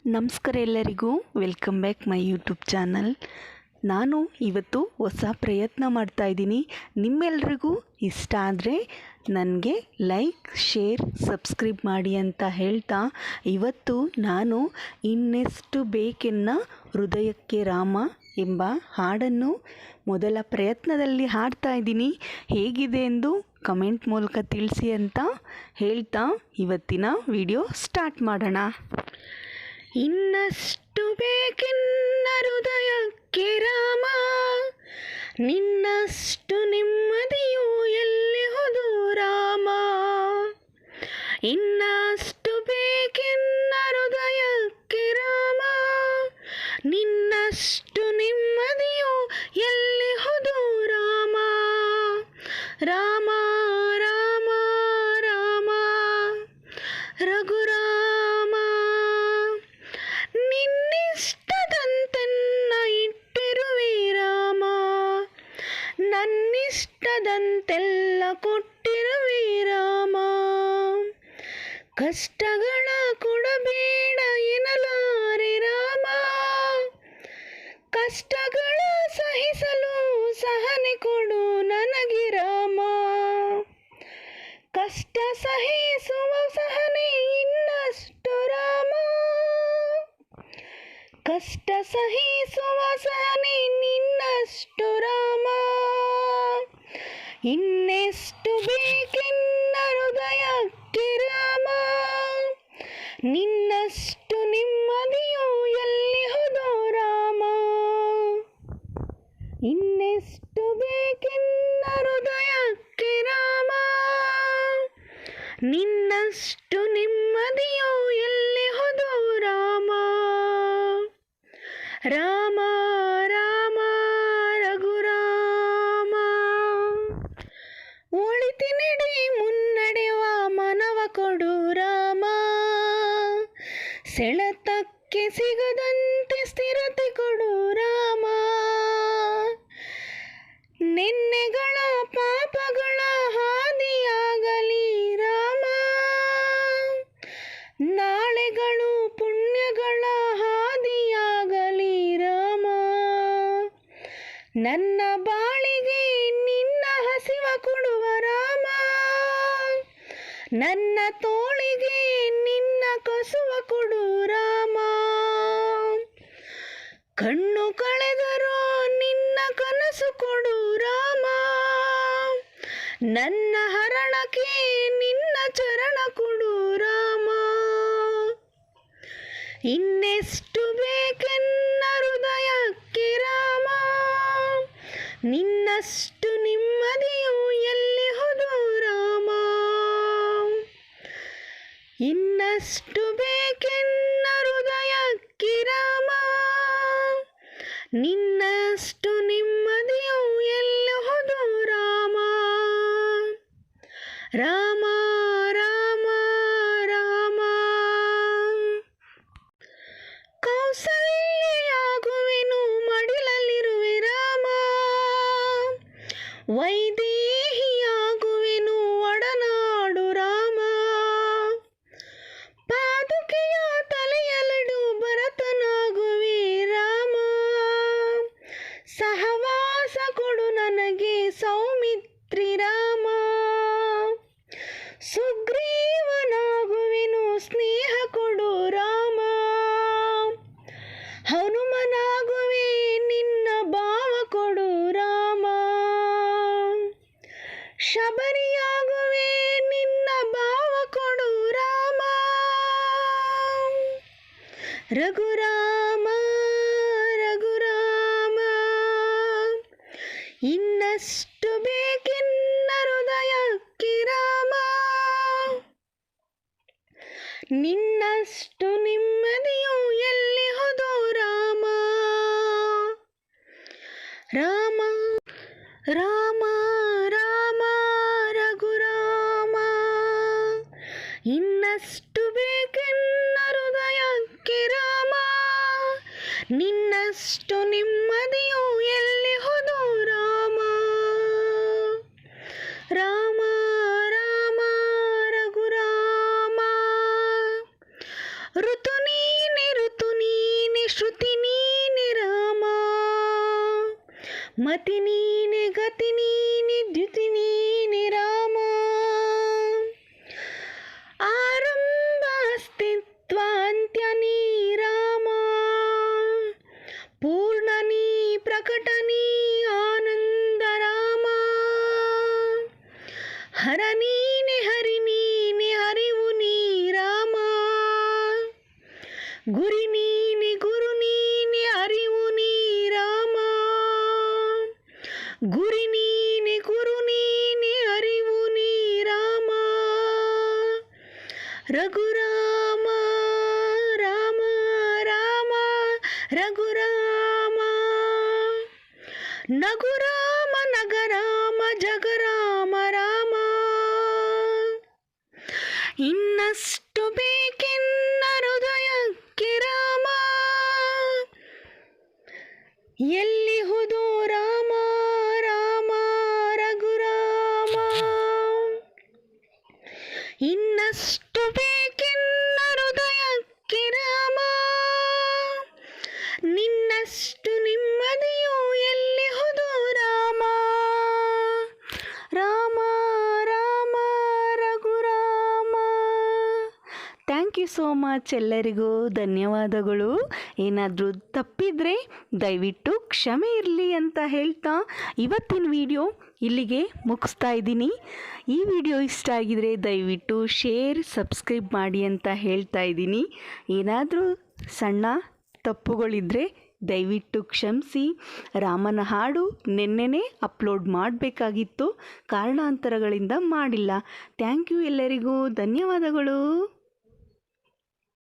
ನಮಸ್ಕಾರ ಎಲ್ಲರಿಗೂ, welcome back my YouTube channel. ನಾನು ಇವತ್ತು ಹೊಸ ಪ್ರಯತ್ನ ಮಾಡ್ತಾಯಿದ್ದೀನಿ. ನಿಮ್ಮೆಲ್ರಿಗೂ ಇಷ್ಟ ಆದರೆ ನನಗೆ ಲೈಕ್, ಶೇರ್, ಸಬ್ಸ್ಕ್ರೈಬ್ ಮಾಡಿ ಅಂತ ಹೇಳ್ತಾ ಇವತ್ತು ನಾನು ಇನ್ನೆಷ್ಟು ಬೇಕೆನ್ನ ಹೃದಯಕ್ಕೆ ರಾಮ ಎಂಬ ಹಾಡನ್ನು ಮೊದಲ ಪ್ರಯತ್ನದಲ್ಲಿ ಹಾಡ್ತಾ ಇದ್ದೀನಿ. ಹೇಗಿದೆ ಎಂದು ಕಮೆಂಟ್ ಮೂಲಕ ತಿಳಿಸಿ ಅಂತ ಹೇಳ್ತಾ ಇವತ್ತಿನ ವಿಡಿಯೋ ಸ್ಟಾರ್ಟ್ ಮಾಡೋಣ. ಇನ್ನಷ್ಟು ಬೇಕೆನ್ನ ಹೃದಯಕ್ಕೆ ರಾಮ, ನಿನ್ನಷ್ಟು ನೆಮ್ಮದಿಯು ಎಲ್ಲಿ ಹೋದು ರಾಮ. ಇನ್ನಷ್ಟು ಬೇಕೆನ್ನ ಹೃದಯಕ್ಕೆ ರಾಮ, ನಿನ್ನಷ್ಟು ನೆಮ್ಮದಿಯು ಎಲ್ಲಿ ಹೋದು ರಾಮ. ರಾಮ ರಾಮ ರಾಮ ರಘುರಾಮ, ನಿನ್ನಿಷ್ಟದಂತೆನ್ನ ಇಟ್ಟಿರುವೆ ರಾಮ, ನನ್ನಿಷ್ಟದಂತೆಲ್ಲ ಕೊಟ್ಟಿರುವೆ ರಾಮ. ಕಷ್ಟಗಳ ಕೊಡಬೇಡ ಎನ್ನಲಾರೆ ರಾಮ, ಕಷ್ಟಗಳ ಸಹಿಸಲು ಸಹನೆ ಕೊಡು ನನಗೆ ರಾಮ. ಕಷ್ಟ ಸಹಿಸುವ ಸಹನೆ ಇನ್ನಷ್ಟು ರಾಮ, ಕಷ್ಟ ಸಹಿಸುವ ಸಹನೆ ನಿನ್ನಷ್ಟು ರಾಮ. ಇನ್ನೆಷ್ಟು ಬೇಕೆನ್ನ ಹೃದಯಕ್ಕೆ ರಾಮ, ನಿನ್ನಷ್ಟು ನೆಮ್ಮದಿಯು ಎಲ್ಲಿ ಹೋದೋ ರಾಮ. ಇನ್ನೆಷ್ಟು ಬೇಕೆನ್ನ ಹೃದಯಕ್ಕೆ ರಾಮ, ನಿನ್ನಷ್ಟು ನೆಮ್ಮದಿಯು ಎಲ್ಲಿ ಹೋದೋ ರಾಮ. ರಾಮ ರಾಮ ರಘುರಾಮ, ಒಳಿತಿನೆಡೆ ಮುನ್ನಡೆಯುವ ಮನವ ಕೊಡು ರಾಮ, ಸೆಳೆತಕ್ಕೆ ಸಿಗದಂತೆ ಸ್ಥಿರತೆ ಕೊಡು ರಾಮ. ನಿನ್ನೆಗಳ ಪಾಪಗಳ ಹಾದಿಯಾಗಲಿ ರಾಮ, ನಾಳೆಗಳು ಪುಣ್ಯಗಳ ಹಾದಿಯಾಗಲಿ ರಾಮ. ನನ್ನ ಬಾಳಿಗೆ ನಿನ್ನ ಹಸಿವ ಕೊಡುವ ರಾಮ, ನನ್ನ ತೋಳಿಗೆ ನಿನ್ನ ಕಸುವ ಕೊಡು ರಾಮ. ಕಣ್ಣು ಕಳೆದರೂ ನಿನ್ನ ಕನಸು ಕೊಡು ರಾಮ, ನನ್ನ ಹರಣಕ್ಕೆ ನಿನ್ನ ಚರಣ ಕೊಡು ರಾಮ. ಇನ್ನೆಷ್ಟು ಬೇಕೆನ್ನ ಹೃದಯಕ್ಕೆ ರಾಮ, ನಿನ್ನಷ್ಟು ನೆಮ್ಮದಿಯು ಎಲ್ಲಿ ಹೋದೋ ರಾಮ. ಇನ್ನಷ್ಟು ಬೇಕೆನ್ನ ಹೃದಯಕ್ಕೆ ರಾಮ, ನಿನ್ನಷ್ಟು ನೆಮ್ಮದಿಯು ಎಲ್ಲಿ ಹೋದೋ ರಾಮ. ರಾಮ ರಾಮ ರಾಮ, ಕೌಸಲ್ಯಾಗುವೆನು ಮಡಿಲಲ್ಲಿರುವೆ ರಾಮ, ವೈದೇಹಿಯಾಗುವೆನು ಒಡನಾಡು ರಾಮ. ಪಾದುಕೆಯ ತಲೆಯಲೆಡು ಭರತನಾಗುವೆ ರಾಮ, ಸಹವಾಸ ಕೊಡು ನನಗೆ ಸೌಮಿತ್ರಿ ರಾಮ. ಸುಗ್ರೀವನಾಗುವೆನು ಸ್ನೇಹ ಕೊಡು ರಾಮ, ಹನುಮನಾಗುವೆ ನಿನ್ನ ಭಾವ ಕೊಡು ರಾಮ. ಶಬರಿಯಾಗುವೆ ನಿನ್ನ ಭಾವ ಕೊಡು ರಾಮ. ರಘುರಾಮ ರಘುರಾಮ, ಇನ್ನಷ್ಟು ಬೇಕೆನ್ನ ಹೃದಯಕ್ಕೆ ರಾಮ, ನಿನ್ನಷ್ಟು ನೆಮ್ಮದಿಯು ಎಲ್ಲಿ ಹೋದೋ ರಾಮ. ರಾಮ ರಾಮ ರಾಮ ರಘುರಾಮ, ಇನ್ನಷ್ಟು ಬೇಕೆನ್ನ ಹೃದಯಕ್ಕೆ ರಾಮ, ನಿನ್ನಷ್ಟು ನೆಮ್ಮದಿಯು ಎಲ್ಲಿ ಹೋದೋ ರಾಮ. ರಾಮ ರಾಮ ರಘುರಾಮ, ಋತು ನೀನೆ ಋತು ಮತಿ ನೀನೆ ಗತಿ ನೀನೆ ದ್ಯುತಿ ನೀನೆ ರಾಮ. ಆರಂಭ ಅಸ್ತಿತ್ವ ಅಂತ್ಯ ನೀ ರಾಮ. ಪೂರ್ಣ ನೀ ಪ್ರಕಟ ನೀ ಆನಂದ ರಾಮ. ಹರ ನೀನೆ ಹರಿ ನೀನೆ ಹರಿವು ನೀ ರಾಮ. ಗುರಿ ನೀನೆ ಗುರು ನೀನೆ ಅರಿವು ನೀ ರಾಮ. ಗುರಿ ನೀನೆ ಗುರು ನೀನೆ ಅರಿವು ನೀ ರಾಮ. ರಘುರಾಮ ರಾಮ ರಾಮ ರಘುರಾಮ. ನಗುರಾಮ ನಗರಾಮ ಜಗರಾಮ ರಾಮ. ಇನ್ನಷ್ಟು ಬೇಕೆನ್ನ ಹೃದಯಕ್ಕೆ ರಾಮ. ಎಲ್ಲಿಹುದು ರಾಮ ರಾಮ ರಘುರಾಮ. ಇನ್ನಷ್ಟು ಬೇಕೆನ್ನ ಹೃದಯಕ್ಕೆ ರಾಮ. ನಿನ್ನಷ್ಟು ನೆಮ್ಮದಿಯು ಎಲ್ಲಿಹುದು Rama. Rama Rama Raghurama. Thank you so much. ಎಲ್ಲರಿಗೂ ಧನ್ಯವಾದಗಳು. ಏನಾದರೂ ತಪ್ಪಿದರೆ ದಯವಿಟ್ಟು ಕ್ಷಮೆ ಇರಲಿ ಅಂತ ಹೇಳ್ತಾ ಇವತ್ತಿನ ವಿಡಿಯೋ ಇಲ್ಲಿಗೆ ಮುಗಿಸ್ತಾ ಇದ್ದೀನಿ. ಈ ವಿಡಿಯೋ ಇಷ್ಟ ಆಗಿದರೆ ದಯವಿಟ್ಟು ಶೇರ್ ಸಬ್ಸ್ಕ್ರೈಬ್ ಮಾಡಿ ಅಂತ ಹೇಳ್ತಾ ಇದ್ದೀನಿ. ಏನಾದರೂ ಸಣ್ಣ ತಪ್ಪುಗಳಿದ್ದರೆ ದಯವಿಟ್ಟು ಕ್ಷಮಿಸಿ. ರಾಮನ ಹಾಡು ನೆನ್ನೆನೇ ಅಪ್ಲೋಡ್ ಮಾಡಬೇಕಾಗಿತ್ತು, ಕಾರಣಾಂತರಗಳಿಂದ ಮಾಡಿಲ್ಲ. Thank you. ಎಲ್ಲರಿಗೂ ಧನ್ಯವಾದಗಳು.